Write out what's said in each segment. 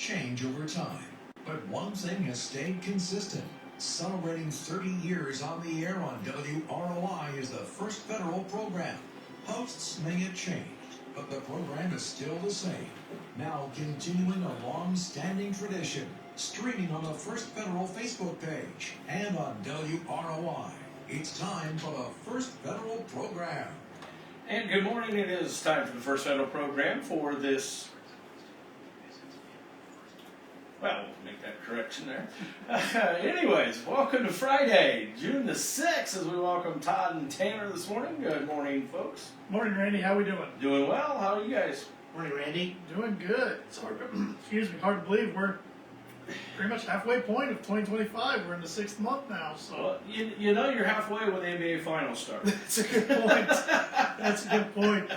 change over time, but one thing has stayed consistent. Celebrating 30 years on the air on WROI is the first federal program. Hosts may have changed, but the program is still the same. Now continuing a long-standing tradition, streaming on the First Federal Facebook page and on WROI. It's time for the First Federal program. And good morning. It is time for the First Federal program for this. Well, we'll make that correction there. Anyways, welcome to Friday, June the 6th, as we welcome Todd and Tanner this morning. Good morning, folks. Morning, Randy. How we doing? Doing well. How are you guys? Morning, Randy. Doing good. It's hard to, hard to believe we're pretty much halfway point of 2025. We're in the 6th month now, so. Well, you know you're halfway when the NBA Finals start. That's a good point. That's a good point,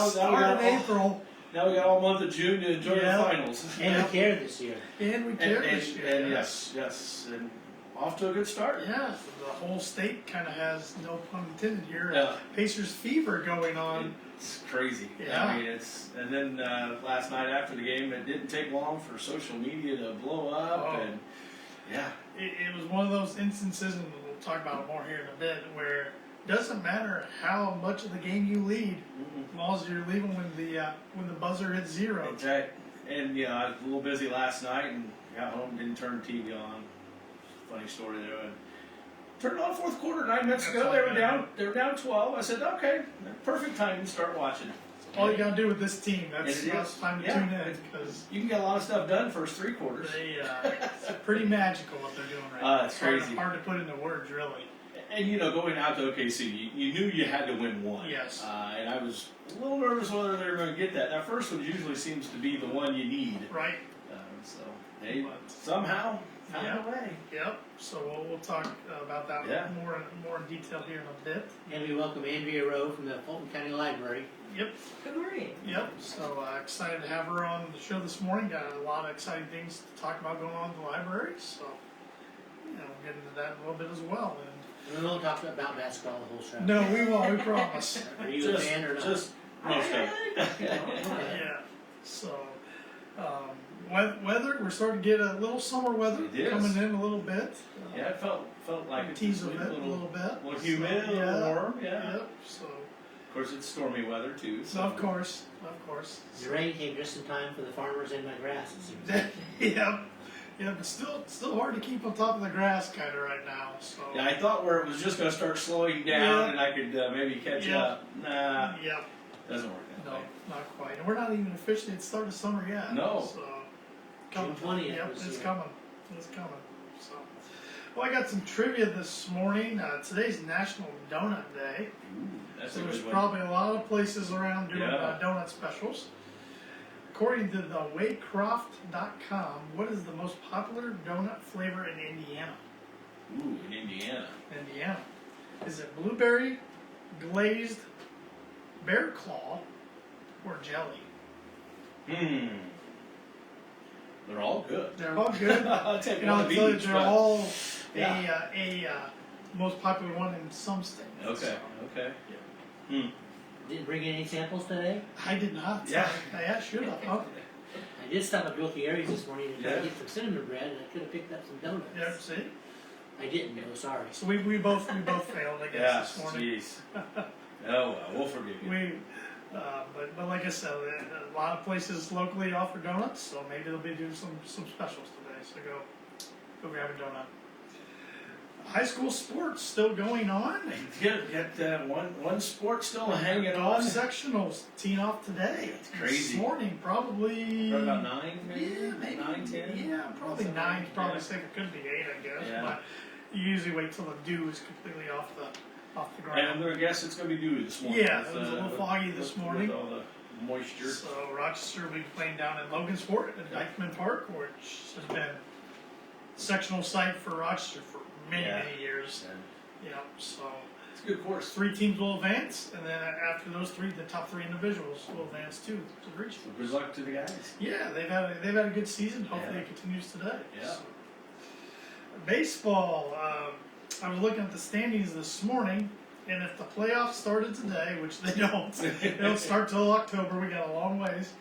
Start in April. Now we got all month of June to enjoy the finals. And we care this year. And we care this year. And yes. And off to a good start. Yeah, the whole state kind of has, no pun intended here, Yeah. Pacers fever going on. It's crazy. Yeah. I mean, and then last night after the game, it didn't take long for social media to blow up. Oh. And yeah. It was one of those instances, and we'll talk about it more here in a bit, where it doesn't matter how much of the game you lead, as long as you're leaving when the buzzer hits zero. That's right. And I was a little busy last night and got home, didn't turn the TV on. Funny story there. And turned it on fourth quarter, 9 minutes ago. They were down 12. I said, okay, perfect time to start watching it. All you gotta do with this team, that's And it is. time to tune in, because You can get a lot of stuff done first 3 quarters. it's pretty magical what they're doing right now. It's crazy. Hard to put into words, really. And going out to OKC, you knew you had to win one. Yes. And I was a little nervous whether they were going to get that. That first one usually seems to be the one you need. Right. So they somehow found a way. Yep. So we'll talk about that more in detail here in a bit. And we welcome Andrea Roe from the Fulton County Library. Yep. Good morning. Yep. So excited to have her on the show this morning. Got a lot of exciting things to talk about going on in the library. So we'll get into that a little bit as well. And we won't talk about basketball the whole show. No, we won't. We promise. Are you a fan or not? Just most of it. Yeah. So, weather, we're starting to get a little summer weather It is. coming in a little bit. Yeah, it felt like it Tease was of it a little bit. A little humid, a little warm. Yeah. Yep. So, Of course, it's stormy weather too. So. of course. The rain came just in time for the farmers in my grass, it seems like. Yep. Yeah, but still hard to keep on top of the grass kind of right now. So. Yeah, I thought where it was just going to start slowing down and I could maybe catch up. Nah, Yep. doesn't work that No, way. not quite. And we're not even officially at the start of summer yet. No. So, June 20th Yep, was it's here. coming. It's coming. So, well, I got some trivia this morning. Today's National Donut Day. Ooh, that's So a there's good one. probably a lot of places around doing Yeah. donut specials. According to the Waycroft.com, what is the most popular donut flavor in Indiana? Ooh, in Indiana. Indiana. Is it blueberry, glazed, bear claw, or jelly? They're all good. They're all good. I'll take And I'll one of tell you, each. they're but- all Yeah. a most popular one in some states. Okay, okay. Didn't bring any samples today. I did not. Yeah. I should have. Huh? I did stop at Wilkie Aries this morning to try Yeah. to get some cinnamon bread, and I could have picked up some donuts. Yeah, see? I didn't though, sorry. So we both failed, I guess, Yes, this morning. jeez. Oh, well, we'll forgive you. But like I said, a lot of places locally offer donuts, so maybe they'll be doing some specials today. So go grab a donut. High school sports still going on. Get one sport still hanging Golf on. sectionals teeing off today. It's crazy. This morning, probably. About 9, maybe? Yeah, maybe 9, 10? Yeah, probably Something 9. like Probably that. safe. It could be 8, I guess. Yeah. But you usually wait till the dew is completely off the ground. And I'm going to guess it's going to be dewy this morning. Yeah, it was a little foggy this morning. With all the moisture. So Rochester will be playing down in Logansport at Dykeman Park, which has been sectional site for Rochester for many years. And Yeah, so it's a good course. 3 teams will advance, and then after those 3, the top 3 individuals will advance too to the region. So good luck to the guys. Yeah, they've had a good season. Hopefully it continues today. Yeah. So. Baseball. I was looking at the standings this morning, and if the playoffs started today, which they don't start till October. We got a long ways.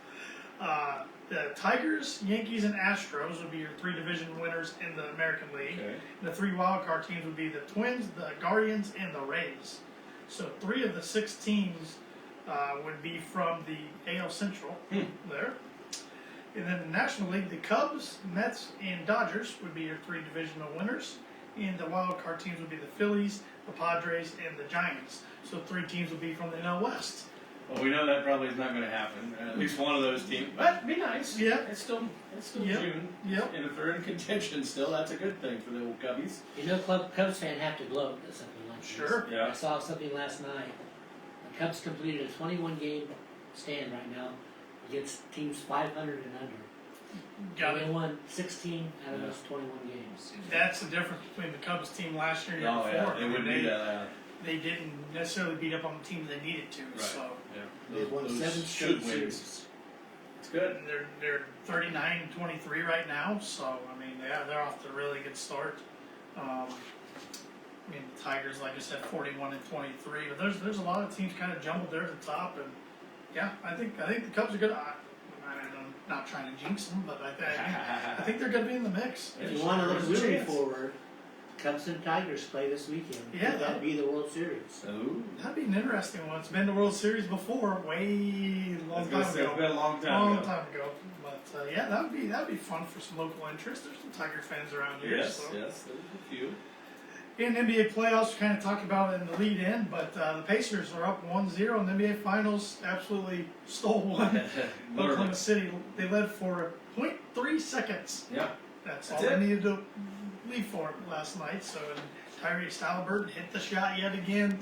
The Tigers, Yankees, and Astros would be your 3 division winners in the American League. Okay. The 3 wild card teams would be the Twins, the Guardians, and the Rays. So 3 of the 6 teams would be from the AL Central there. And then the National League, the Cubs, Mets, and Dodgers would be your 3 divisional winners. And the wild card teams would be the Phillies, the Padres, and the Giants. So 3 teams would be from the NL West. Well, we know that probably is not going to happen. At least one of those teams. But it'd be nice. Yeah. It's still Yep. June. Yep. And if they're in contention still, that's a good thing for the old Cubbies. You know, Cubs fan have to gloat at something like this. Sure. Yeah. I saw something last night. The Cubs completed a 21-game stand right now against teams 500 and under. Got They it. won 16 out of those 21 games. That's the difference between the Cubs team last year and the year Oh, before. yeah. I They mean, wouldn't do that. They didn't necessarily beat up on the teams they needed to. Right. So Yeah. They've won Those 7 should straight wins. series. It's good. and they're 39-23 right now. So I mean, yeah, they're off to a really good start. I mean, the Tigers, like I said, 41-23. But there's a lot of teams kind of jumbled there at the top, and yeah, I think the Cubs are good. I'm not trying to jinx them, but I think they're going to be in the mix. If you want to look There's a really chance. forward, Cubs and Tigers play this weekend. Yeah. That'd be the World Series. Ooh. That'd be an interesting one. It's been the World Series before, way long time It's ago. been a long time Long ago. time ago. But yeah, that'd be fun for some local interest. There's some Tiger fans around here. Yes, So. yes, there's a few. In NBA playoffs, we kind of talked about it in the lead in, but the Pacers are up 1-0 in the NBA Finals. Absolutely stole one. Oklahoma City, they led for 0.3 seconds. Yeah. That's That's all it. they needed to lead for last night. So Tyrese Halliburton hit the shot yet again.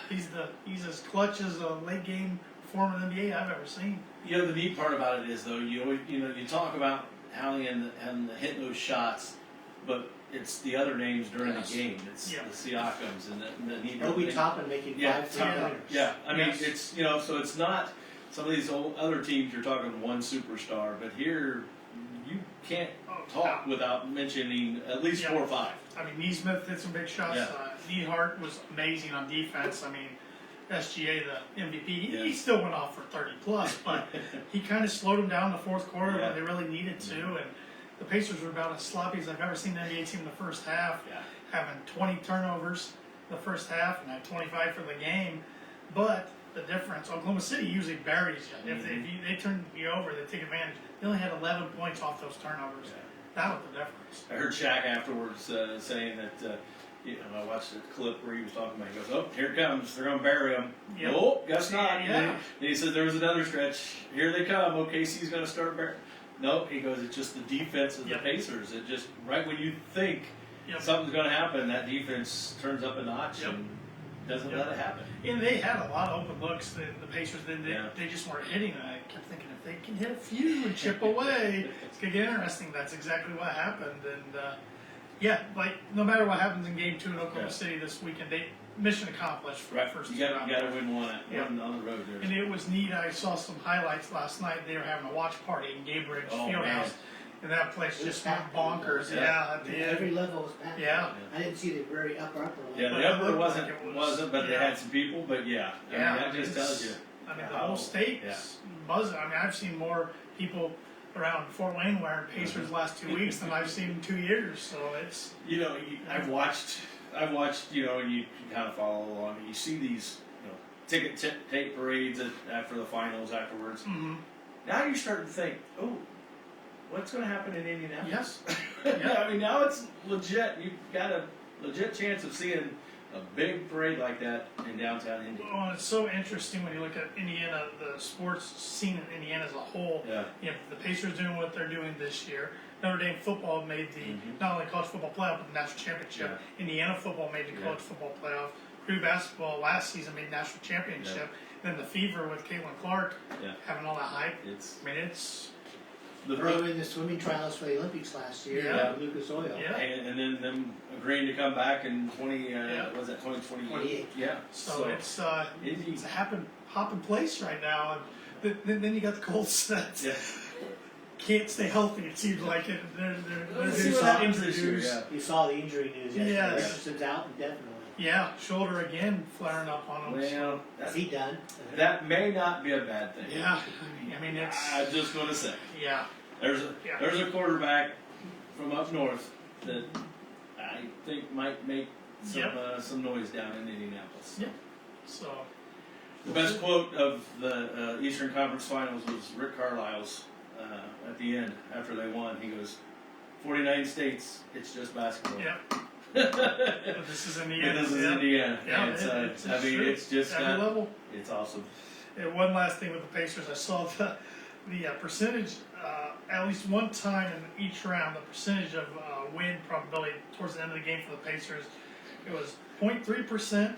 He's as clutch as a late game performer in the NBA I've ever seen. You know, the neat part about it is, though, you talk about Hallie and hitting those shots, but it's the other names during Yes. the game. It's Yeah. the Siakams and the neat. Obi Toppin making Yeah, 5 Toppin. pointers. Yeah, I mean, Yes. it's, so it's not some of these other teams you're talking one superstar, but here you can't talk without mentioning at least Yeah. 4 or 5. I mean, Neesmith hit some big shots. Yeah. Neidhart was amazing on defense. I mean, SGA, the MVP, Yeah. he still went off for 30 plus, but he kind of slowed them down in the fourth quarter Yeah. when they really needed to. And the Pacers were about as sloppy as I've ever seen an NBA team in the first half, Yeah. having 20 turnovers the first half and had 25 for the game. But the difference, Oklahoma City usually buries you. If they turn you over, they take advantage. They only had 11 points off those turnovers. Yeah. That was the difference. I heard Shaq afterwards saying that, I watched the clip where he was talking about, he goes, oh, here it comes, they're going to bury him. Yep. Nope, guess not. Yeah. And he said there was another stretch, here they come, OKC's going to start burying. Nope, he goes, it's just the defense of the Yep. Pacers. It just, right when you think Yep. something's going to happen, that defense turns up a notch Yep. and doesn't Yep. let it happen. And they had a lot of open looks, the Pacers, then Yeah. they just weren't hitting. And I kept thinking, if they can hit a few and chip away, it's going to get interesting. That's exactly what happened. And yeah, like no matter what happens in game 2 in Oklahoma Yeah. City this weekend, mission accomplished for Right, the first you 2 got rounds. to win one Yeah. on the road there. And it was neat. I saw some highlights last night. They were having a watch party in Gaybridge Oh, Fieldhouse. man. And that place It was just went packed. bonkers. Yeah. Yeah, at the end. Every level was packed. Yeah. I didn't see the very upper level. Yeah, But the it upper looked wasn't, like it was- wasn't, but they yeah. had some people, but yeah. I Yeah, mean, that just it's- tells you. I mean, the how- whole state's yeah. buzzing. I mean, I've seen more people around Fort Wayne wearing Pacers the last 2 weeks than I've seen in 2 years. So it's I've watched, and you kind of follow along. And you see these, ticket tape parades after the finals afterwards. mhm. Now you're starting to think, oh, what's going to happen in Indianapolis? Yeah. I mean, now it's legit. You've got a legit chance of seeing a big parade like that in downtown Indy. Well, and it's so interesting when you look at Indiana, the sports scene in Indiana as a whole. Yeah. The Pacers doing what they're doing this year. Notre Dame football made the not only college football playoff but the national championship. Indiana football made the college football playoff. Purdue basketball last season made national championship. Then the Fever with Caitlin Clark Yeah. having all that hype. It's I mean, it's Early in the swimming trials for the Olympics last year, Yeah. Lucas Oil. Yeah. and then them agreeing to come back in 2028? 28. Yeah. so it's Indy. it's a hopping place right now. And then you got the Colts that Yeah. can't stay healthy. It seems like it. They're Let's see doing what some happens injury this year. news. Yeah. You saw the injury news yesterday. Yes. Richardson's out indefinitely. Yeah, shoulder again flaring up on him. Well, Is he done? that may not be a bad thing. Yeah, I mean it's I'm just going to say. yeah. There's a Yeah. there's a quarterback from up north that I think might make some noise down in Indianapolis. Yep. So, The best quote of the Eastern Conference Finals was Rick Carlisle's at the end after they won. He goes, 49 states, it's just basketball. yeah. But this is Indiana. This is yeah. Indiana. Yeah, And it's, I mean, true. it's just every level. it's awesome. And one last thing with the Pacers, I saw the percentage, at least one time in each round, the percentage of win probability towards the end of the game for the Pacers, it was 0.3%,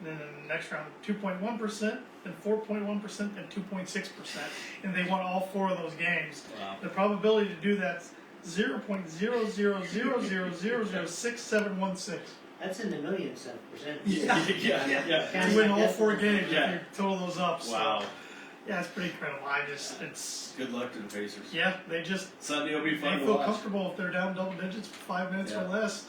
then in the next round 2.1%, then 4.1%, then 2.6%, and they won all 4 of those games. Wow. The probability to do that's 0.000006716. That's in the millions of percent. yeah. To win all 4 games, Yeah. if you total those up. So, Wow. yeah, it's pretty incredible. It's Good luck to the Pacers. yeah, they just Sunday will be fun they to feel watch. comfortable if they're down double digits for 5 minutes or Yeah. less.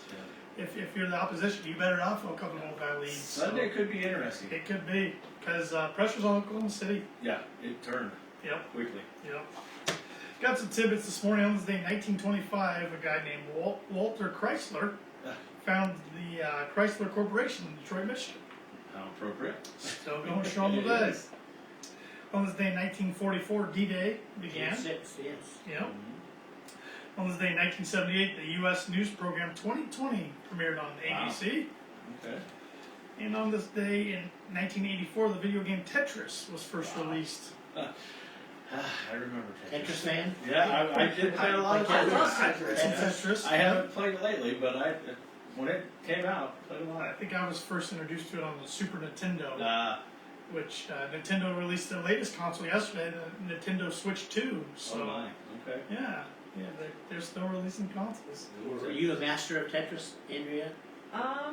If you're the opposition, you better not feel comfortable with that lead. Sunday So could be interesting. it could be because pressure's on Oklahoma City. Yeah, it turned Yep, quickly. yep. Got some tidbits this morning. On this day, 1925, a guy named Walter Chrysler founded the Chrysler Corporation in Detroit, Michigan. How appropriate. Still going strong today. On this day, 1944, D-Day began. 6, yes. Yep. On this day, 1978, the U.S. news program 2020 premiered on ABC. Okay. And on this day in 1984, the video game Tetris was first released. I remember Tetris fan? Yeah, I did play a lot of I love Tetris. Tetris. I haven't played it lately, but when it came out, I played a I lot. think I was first introduced to it on the Super Nintendo, Ah, which Nintendo released their latest console yesterday, the Nintendo Switch 2. So oh my. Okay. yeah, they're still releasing consoles. Were you a master of Tetris, Andrea? I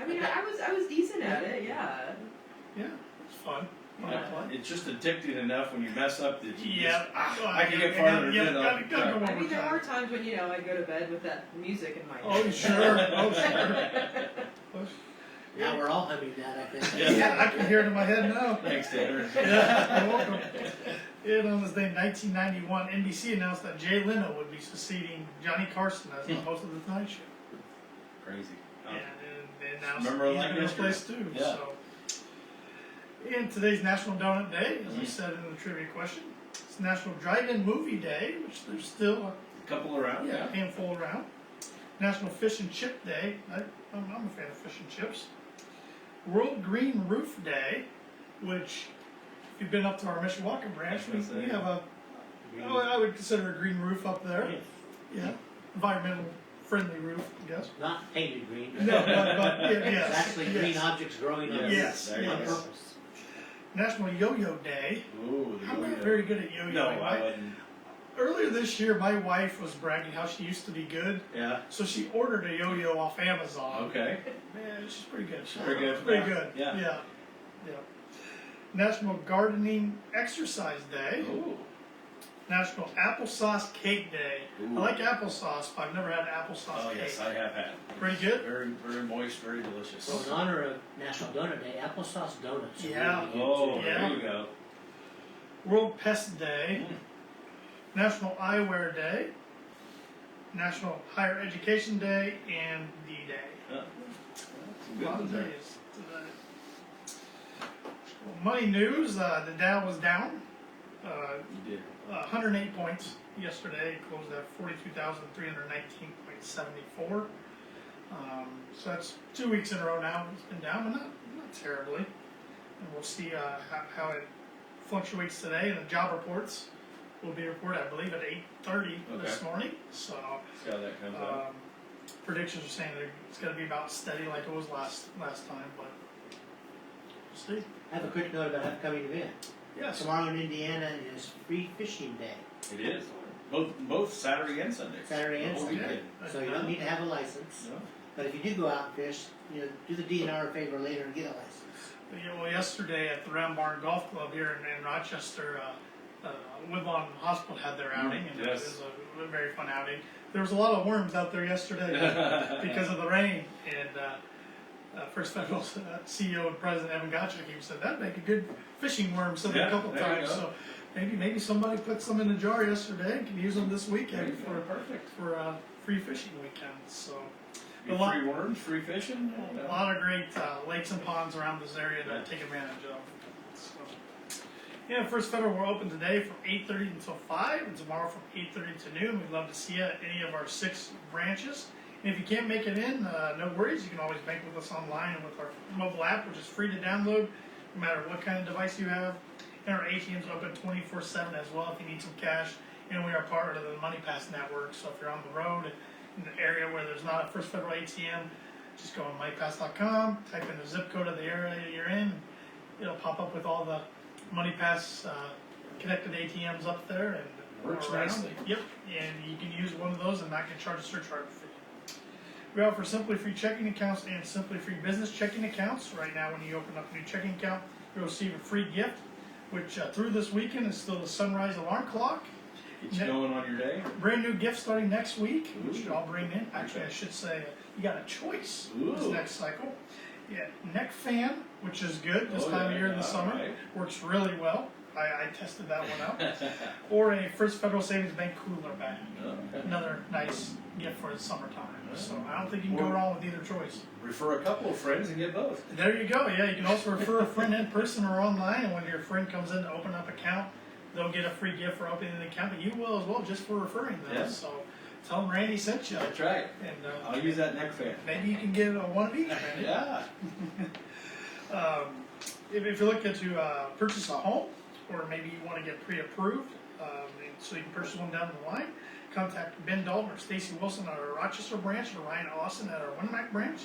mean, I was decent at it, yeah. Yeah, it's fun. It's just addicting enough when you mess up that you Yeah, I can get farther yeah, than gotta go I one mean, more there are time. times when, I go to bed with that music in my Oh, head. sure. Oh, sure. Now we're all humming that, I think. Yeah. Yeah, I can hear it in my head now. Thanks, Tanner. Yeah, you're welcome. And on this day, 1991, NBC announced that Jay Leno would be succeeding Johnny Carson as the host of the Tonight Show. Crazy. And they announced Remember he's like going to yesterday? replace too. Yeah. So. And today's National Donut Day, as I Mhm. said in the trivia question. It's National Drive-In Movie Day, which there's still A couple around. a handful around. National Fish and Chip Day. I'm a fan of fish and chips. World Green Roof Day, which, if you've been up to our Mishawaka branch, we have I would consider a green roof up there. Yes. Yeah, environmental friendly roof, I guess. Not painted green. No, but It's yes. actually yes. green objects growing on Yes, There you on yes. go. purpose. National Yo-Yo Day. Ooh, the I'm not yo-yo. very good at yo-yoing. No, I wouldn't. Earlier this year, my wife was bragging how she used to be good, Yeah. so she ordered a yo-yo off Amazon. Okay. Man, she's pretty good. Pretty good. She's pretty good. Yeah. Yeah. National Gardening Exercise Day. Ooh. National Applesauce Cake Day. Ooh. I like applesauce, but I've never had applesauce Oh cake. yes, I have had. Pretty good? Very, very moist, very delicious. So in honor of National Donut Day, applesauce donuts. are Yeah. really good, Oh, too. Yeah. there you go. World Pest Day. Mm. National Eyewear Day. National Higher Education Day and D-Day. Yeah. A lot of Good. days today. Well, money news, the Dow was down. You did. 108 points yesterday. It closed at 42,319.74. So that's 2 weeks in a row now. It's been down, but not terribly. And we'll see how it fluctuates today. And the job reports will be reported, I believe, at 8:30 this morning. So See how that comes out. predictions are saying that it's going to be about steady like it was last time, but we'll see. I have a quick note about upcoming event. Yes. Tomorrow in Indiana is Free Fishing Day, It is. Both Saturday and Sunday. Saturday and The whole Sunday. weekend. So you don't need to have a license. No. But if you do go out and fish, do the DNR a favor later and get a license. Yeah, well, yesterday at the Round Barn Golf Club here in Rochester, Woodlawn Hospital had their outing, and Yes. it was a very fun outing. There was a lot of worms out there yesterday because of the rain, and First Federal CEO and President Evan Gottschalk even said that'd make a good fishing worm, said it Yeah, a couple there you times. go. So maybe somebody put some in a jar yesterday and can use them this weekend Perfect. for free fishing weekend. So Be a lot, free worms, free fishing. a lot of great lakes and ponds around this area to take advantage of. So, yeah, First Federal will open today from 8:30 until 5, and tomorrow from 8:30 to noon. We'd love to see you at any of our 6 branches. And if you can't make it in, no worries. You can always bank with us online with our mobile app, which is free to download, no matter what kind of device you have. And our ATMs open 24/7 as well if you need some cash. And we are part of the MoneyPass network, so if you're on the road in the area where there's not a First Federal ATM, just go on MoneyPass.com, type in the zip code of the area you're in, and it'll pop up with all the MoneyPass connected ATMs up there. And Works around. nicely. Yep, and you can use one of those and not get charged a surcharge fee. We offer Simply Free checking accounts and Simply Free business checking accounts. Right now, when you open up a new checking account, you'll receive a free gift, which through this weekend is still the sunrise alarm clock. Get you going on your day. Brand new gift starting next week, which Ooh. I'll bring in. Actually, I should say you got a choice this Ooh. next cycle. Yeah, neck fan, which is good this Oh, time yeah, of year in the yeah, summer. right. Works really well. I tested that one out. Or a First Federal Savings Bank cooler bag. Okay. Another nice gift for the summertime. So I don't think you can go wrong with either choice. Refer a couple of friends and get both. There you go. Yeah, you can also refer a friend in person or online, and when your friend comes in to open up an account, they'll get a free gift for opening an account, but you will as well just for referring them. Yeah. So tell them Randy sent you. That's right. And I'll use that neck fan. maybe you can get one of each. Randy. Yeah. If you're looking to purchase a home, or maybe you want to get pre-approved, so you can purchase one down the line, contact Ben Dalton or Stacy Wilson at our Rochester branch or Ryan Austin at our Winamac branch.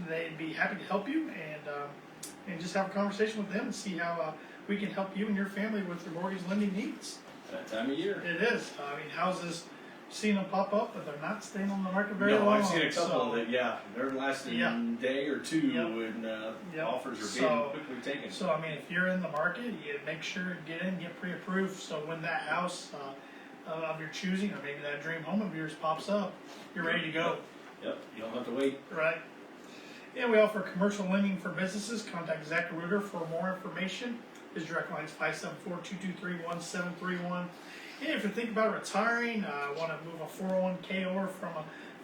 They'd be happy to help you and just have a conversation with them and see how we can help you and your family with your mortgage lending needs. That time of year. It is. I mean, houses, seen them pop up, but they're not staying on the market very long. No, I've seen a couple so- that, yeah, they're lasting Yeah. a day or two Yep. when Yep. offers are So- being quickly taken. So, I mean, if you're in the market, you make sure to get in, get pre-approved, so when that house of your choosing, or maybe that dream home of yours pops up, you're ready to go, Yep, you don't have to wait. right? And we offer commercial lending for businesses. Contact Zach Reuter for more information. His direct line is 574-223-1731. And if you think about retiring, want to move a 401k over from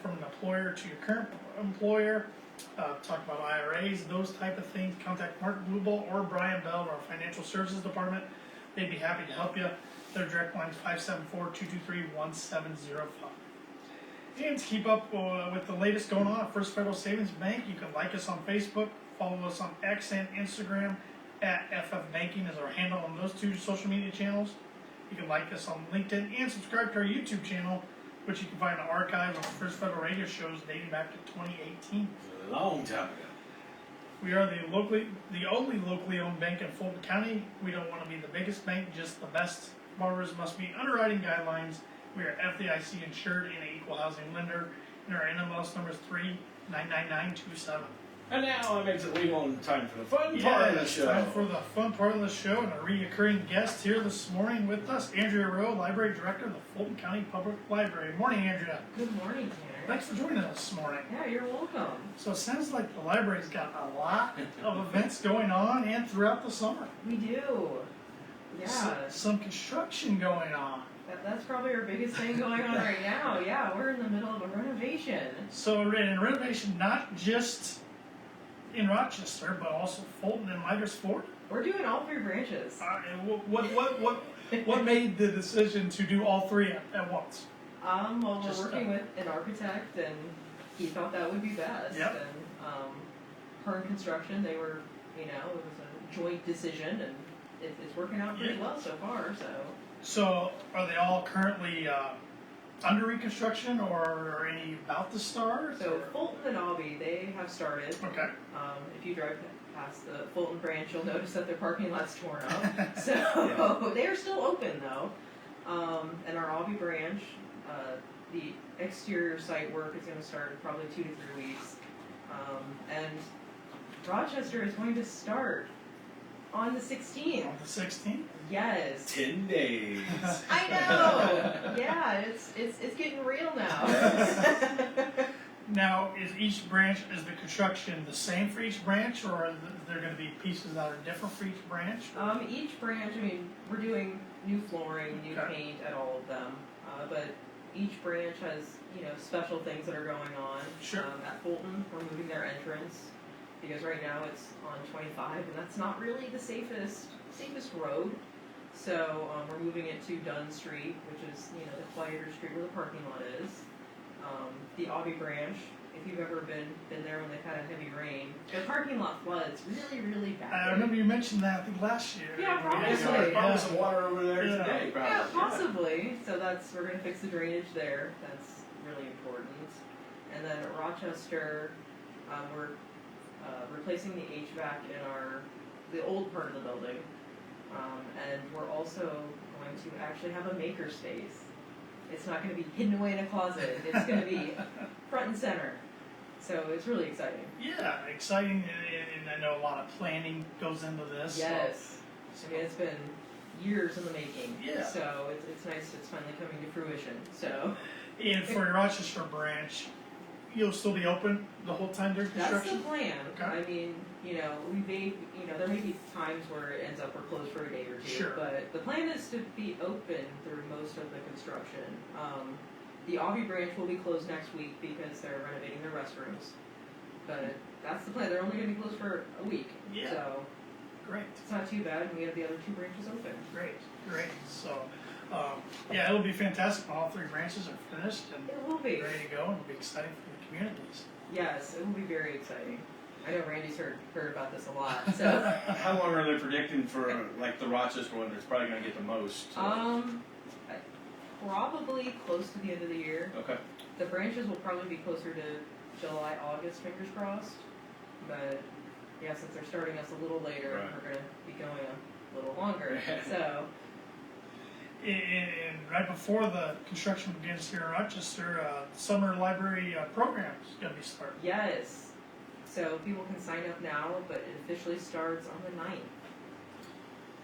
an employer to your current employer, talk about IRAs, those type of things, contact Mark Blueball or Brian Bell of our financial services department. They'd be happy to help you. Their direct line is 574-223-1705. And to keep up with the latest going on at First Federal Savings Bank, you can like us on Facebook, follow us on X and Instagram at FF Banking is our handle on those 2 social media channels. You can like us on LinkedIn and subscribe to our YouTube channel, which you can find an archive of First Federal radio shows dating back to 2018. A long time ago. We are the only locally owned bank in Fulton County. We don't want to be the biggest bank, just the best. Borrowers must meet underwriting guidelines. We are FDIC insured and an equal housing lender, and our NMLS number is 3999927. And now it makes it legal in time for the fun part of the It's show. time for the fun part of the show, and a reoccurring guest here this morning with us, Andrea Roe, Library Director of the Fulton County Public Library. Morning, Andrea. Good morning, Tanner. Thanks for joining us this morning. Yeah, you're welcome. So it sounds like the library's got a lot of events going on and throughout the summer. We do. Yeah, Some construction going on. that's probably our biggest thing going on right now. Yeah, we're in the middle of a renovation. So in renovation, not just in Rochester, but also Fulton and Midas Ford. We're doing all 3 branches. And what made the decision to do all 3 at once? Well, Just, we're working with an architect, and he thought that would be best. Yep. And her and construction, they were, it was a joint decision, and it's working out pretty well so far. So are they all currently under reconstruction, or any about to start? So Fulton and Albee, they have started. Okay. If you drive past the Fulton branch, you'll notice that their parking lot's torn up. So they are still open though. And our Albee branch, the exterior site work is going to start in probably 2 to 3 weeks. And Rochester is going to start on the 16th. On the 16th? Yes. 10 days. I know. Yeah, it's getting real now. Now, is the construction the same for each branch, or are there going to be pieces that are different for each branch? Each branch, we're doing new flooring, new Okay. paint at all of them. But each branch has, special things that are going on. Sure. At Fulton, we're moving their entrance because right now it's on 25, and that's not really the safest road. So we're moving it to Dunn Street, which is the quieter street where the parking lot is. The Aubie branch, if you've ever been there when they've had a heavy rain, the parking lot floods really bad. I remember you mentioned that, I think, last year. Yeah, There's probably. probably some water over there Yeah. today, probably. Yeah, possibly. So we're gonna fix the drainage there. That's really important. And then at Rochester, we're replacing the HVAC in the old part of the building, and we're also going to actually have a maker space. It's not going to be hidden away in a closet. It's going to be front and center. So it's really exciting. Yeah, exciting, and I know a lot of planning goes into this. Yes. So, I mean, it's been years in the making. Yeah. So it's nice it's finally coming to fruition. So and for your Rochester branch, you'll still be open the whole time during that's construction? the plan. Okay. I mean, we may, there may be times where it ends up we're closed for a day or two. Sure. But the plan is to be open through most of the construction. The Aubie branch will be closed next week because they're renovating their restrooms. But that's the plan. They're only going to be closed for a week. Yeah. So Great. it's not too bad, and we have the other two branches open. Great. So, yeah, it'll be fantastic when all three branches are finished and It will be. ready to go, and it'll be exciting for the communities. Yes, it will be very exciting. I know Randy's heard about this a lot. So, How long are they predicting for like the Rochester one? It's probably going to get the most. probably close to the end of the year. Okay. The branches will probably be closer to July, August, fingers crossed. But yeah, since they're starting us a little later, Right. we're going to be going a little longer. So, And right before the construction begins here in Rochester, summer library program's going to be starting. yes. So people can sign up now, but it officially starts on the 9th.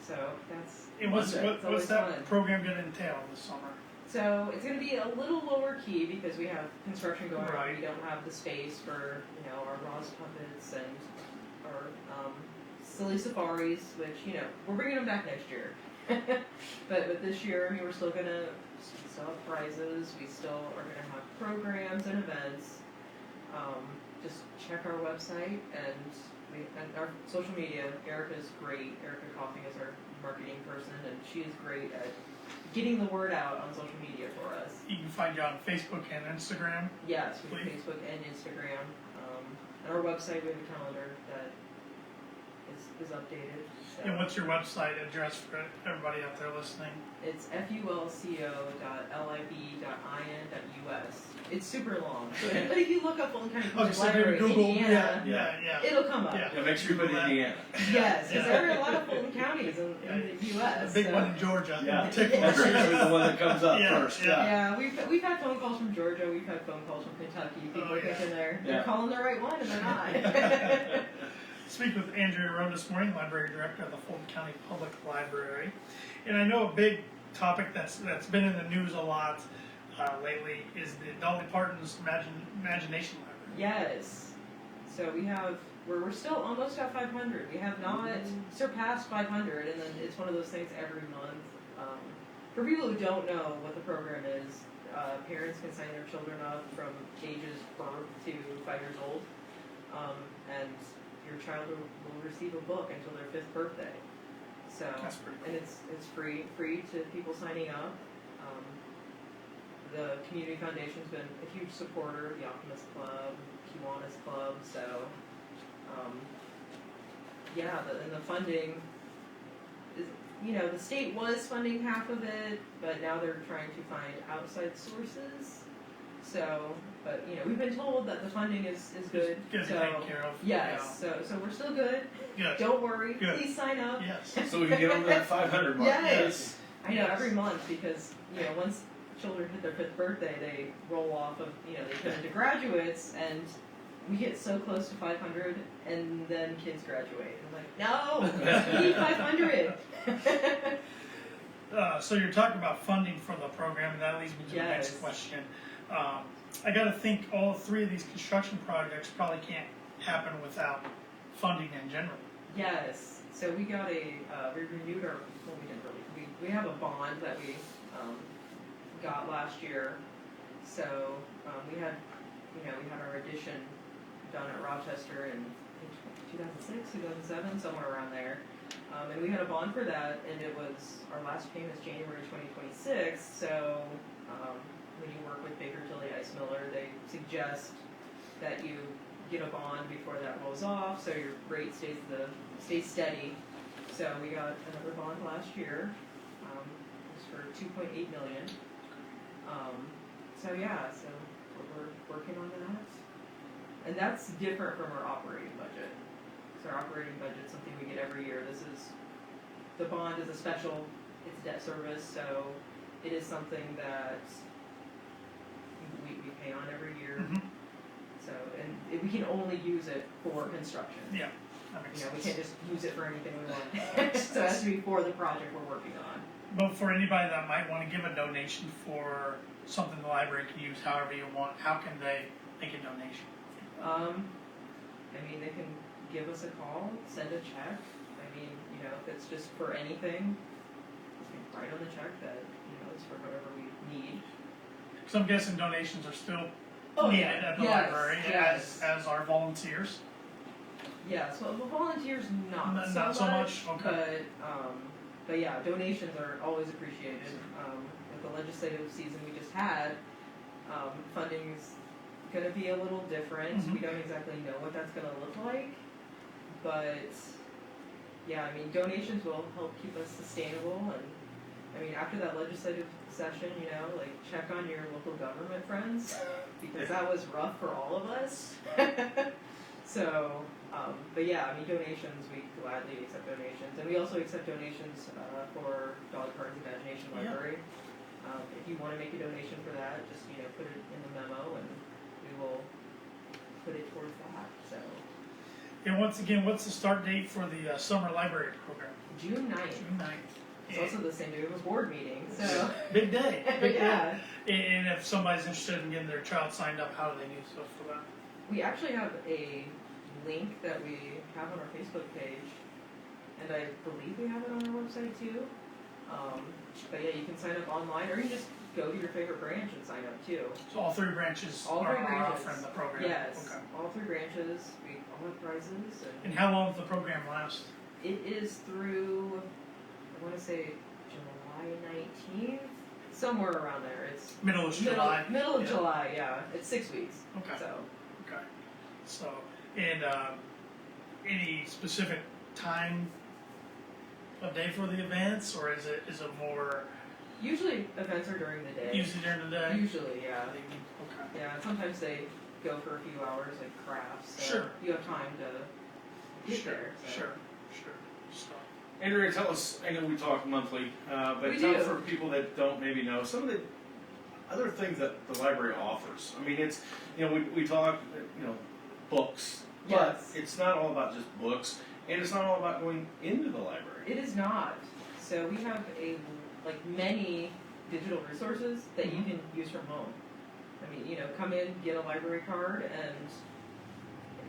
So that's And what's always that fun. program going to entail this summer? So it's going to be a little lower key because we have construction going on. Right. We don't have the space for our Roz puppets and our silly safaris, which we're bringing them back next year. but this year, I mean, we're still still have prizes. We still are going to have programs and events. Just check our website and our social media. Erica's great. Erica Coffey is our marketing person, and she is great at getting the word out on social media for us. You can find you on Facebook and Instagram. Yes, we have Please. Facebook and Instagram. And our website, we have a calendar that is updated. So And what's your website address for everybody out there listening? it's fulco.lib.in.us. It's super long. But if you look up Fulton County Public so Library, Google. Indiana, Yeah. it'll come up. Yeah. Yeah, make sure you put Indiana. Yes, because Yeah. there are a lot of Fulton counties in the U.S. The big so. one in Georgia Yeah. in particular. That's usually the one that comes up Yeah, first. yeah. Yeah, we've had phone calls from Georgia. We've had phone calls from Kentucky. People Oh, are yeah. thinking they're Yeah. calling the right one, and they're not. Speak with Andrea Roe this morning, Library Director of the Fulton County Public Library. And I know a big topic that's been in the news a lot lately is the Dolly Parton's Imagination Library. Yes. So we're still almost at 500. We have not surpassed 500, and then it's one of those things every month. For people who don't know what the program is, parents can sign their children up from ages birth to 5 years old, and your child will receive a book until their 5th birthday. So, That's pretty cool. and it's free to people signing up. The Community Foundation's been a huge supporter of the Optimist Club, Kiwanis Club, so and the funding is, the state was funding half of it, but now they're trying to find outside sources. So, but we've been told that the funding is good. Good to So take care of. yes, so we're still good. Yeah. Good. Don't worry. Good. Please sign up. Yes. So we can get over that 500 mark. Yes. I know, every month, because once children hit their 5th birthday, they roll off of they turn into graduates, and we get so close to 500, and then kids graduate. I'm like, no, we need 500. So you're talking about funding for the program, and that leads me to the Yes. next question. I got to think all three of these construction projects probably can't happen without funding in general. Yes. So we got we renewed our, we we have a bond that we got last year. So we had our addition done at Rochester in 2006, 2007, somewhere around there. And we had a bond for that, and it was, our last payment is January 2026. So when you work with Baker Tilly Ice Miller, they suggest that you get a bond before that rolls off, so your rate stays steady. So we got another bond last year. It was for $2.8 million. So we're working on that, and that's different from our operating budget. So our operating budget is something we get every year. The bond is a special, it's debt service, so it is something that we pay on every year. Mhm. So, and we can only use it for construction. Yeah, that makes sense. We can't just use it for anything we want. So it has to be for the project we're working on. But for anybody that might want to give a donation for something the library can use however you want, how can they make a donation? They can give us a call, send a check. If it's just for anything, you can write on the check that, it's for whatever we need. So I'm guessing donations are still Oh, needed yeah. at the Yes, library yes. as our volunteers. Yeah, so the volunteers not so much. Okay. But yeah, donations are always appreciated. With the legislative season we just had, funding's going to be a little different. Mhm. We don't exactly know what that's going to look like, but yeah, donations will help keep us sustainable. And after that legislative session, check on your local government friends, because that was rough for all of us. So, but yeah, donations, we gladly accept donations. And we also accept donations for Dolly Parton's Imagination Yeah. Library. If you want to make a donation for that, just, put it in the memo and we will put it towards that. So, And once again, what's the start date for the summer library program? June 9th. June 9th. It's also the same day of a board meeting, so. Big day. Big Yeah. day. And if somebody's interested in getting their child signed up, how do they do so for that? We actually have a link that we have on our Facebook page, and I believe we have it on our website too. But yeah, you can sign up online, or you can just go to your favorite branch and sign up too. So all three branches All three are branches. offering the program? Yes, Okay. all three branches. We all have prizes. And how long does the program last? It is through, I want to say July 19th, somewhere around there. It's Middle of July? Middle of Yeah. July, yeah. It's 6 weeks. Okay. So. Okay. So, and any specific time of day for the events, or is it more Usually events are during the day. usually during the day? Usually, yeah. Okay. Yeah, and sometimes they go for a few hours, like crafts. So Sure. you have time to get there. So. Sure. So, Andrea, tell us, I know we talk monthly, but We tell do. for people that don't maybe know some of the other things that the library offers. It's, we talk, books, but Yes. it's not all about just books, and it's not all about going into the library. It is not. So we have many digital resources that you can use from home. Come in, get a library card, and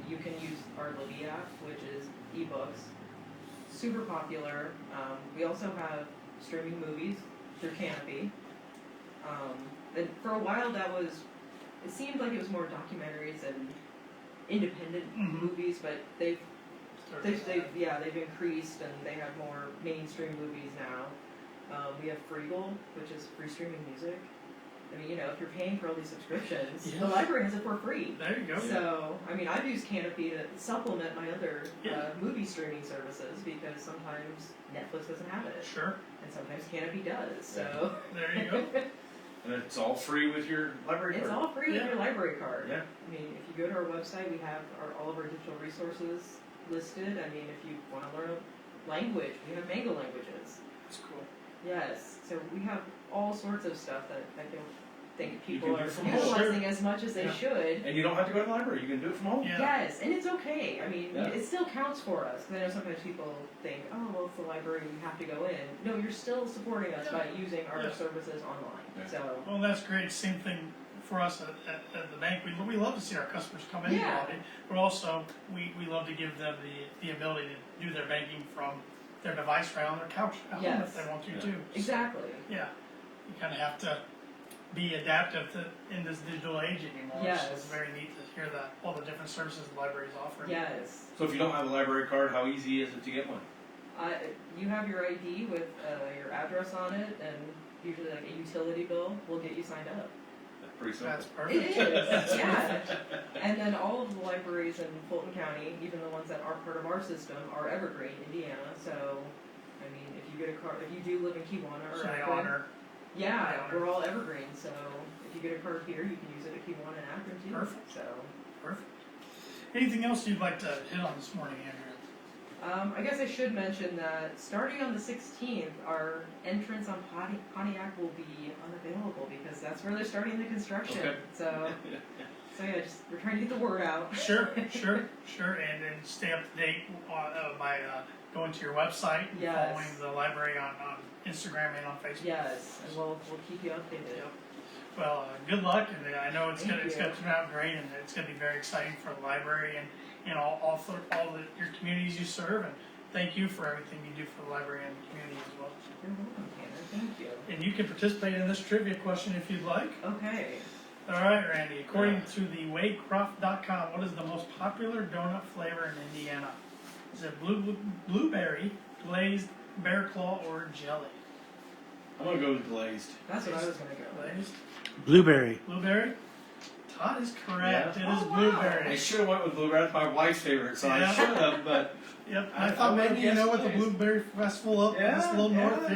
you can use our Libby app, which is ebooks. Super popular. We also have streaming movies through Canopy. And for a while it seemed like it was more documentaries and independent Mhm. movies, but they've Thursday. increased and they have more mainstream movies now. We have Freegal, which is free streaming music. If you're paying for all these subscriptions, Yeah. the library has it for free. There you go. So, I've used Canopy to supplement my other Yeah. movie streaming services, because sometimes Netflix doesn't have it, Sure. and sometimes Canopy does. So There you go. And it's all free with your library it's card. all free with Yeah. your library card. Yeah. If you go to our website, we have all of our digital resources listed. If you want to learn a language, we have Mango languages. That's cool. Yes, so we have all sorts of stuff that I don't think You people can are do from home. utilizing as much as they Yeah. should. And you don't have to go to the library. You can do it from home. Yeah. Yes, and it's okay. Yeah. It still counts for us. 'Cause I know sometimes people think, oh, well, it's the library, we have to go in. No, you're still supporting us by using our Yeah. services online. Yeah. So, Well, that's great. Same thing for us at the bank. We love to see our customers come in, Yeah. but also we love to give them the ability to do their banking from their device right on their couch at home Yes. if they want to Yeah. too. Exactly. Yeah, you kind of have to be adaptive to in this digital age anymore. Yes. So it's very neat to hear that all the different services the library's offering. Yes. So if you don't have a library card, how easy is it to get one? You have your ID with your address on it, and usually like a utility bill will get you signed up. That's pretty simple. That's perfect. It is, yeah. And then all of the libraries in Fulton County, even the ones that aren't part of our system, are evergreen, Indiana. So, I mean, if you get a card, if you do live in Kiwanis So or they Akron, honor. yeah, they honor. we're all evergreen. So if you get a card here, you can use it at Kiwanis and Akron too. Perfect. So, Perfect. Anything else you'd like to hit on this morning, Andrea? I guess I should mention that starting on the 16th, our entrance on Pontiac will be unavailable because that's where they're starting the construction. Okay. So yeah, we're trying to get the word out. Sure, and then stay up to date by going to your website, and Yes. following the library on Instagram and on Facebook. Yes, and we'll keep you updated. Yep. Well, good luck, and I know it's Thank gonna you. turn out great, and it's gonna be very exciting for the library and your communities you serve. And thank you for everything you do for the library and the community as well. You're welcome, Tanner. Thank you. And you can participate in this trivia question if you'd like. Okay. All right, Randy. According to the Waycroft.com, what is the most popular donut flavor in Indiana? Is it blueberry, glazed, bear claw, or jelly? I'm gonna go with glazed. That's what I was gonna go with. Glazed. Blueberry. Blueberry. Todd is correct. Yeah. It is Oh, wow. blueberry. I should have went with blueberry. That's my wife's favorite, so Yeah. I should have. But Yep. I I thought would've maybe guessed with the glazed. blueberry festival up just a little Yeah, north yeah.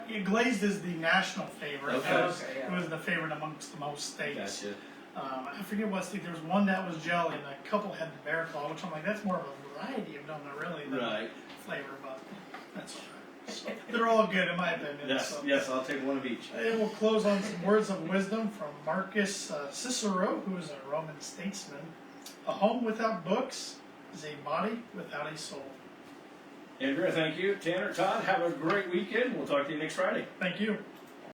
here, glazed is the national favorite. Okay. Okay, yeah. It was the favorite amongst the most states. gotcha. I forget what state. There was one that was jelly, and a couple had the bear claw, which I'm like, that's more of a variety of donut, really, than Right. flavor. But that's all right. So, they're all good in my opinion. Yes. So. Yes. I'll take one of each. And we'll close on some words of wisdom from Marcus Cicero, who is a Roman statesman. A home without books is a body without a soul. Andrea, thank you. Tanner, Todd, have a great weekend. We'll talk to you next Friday. Thank you.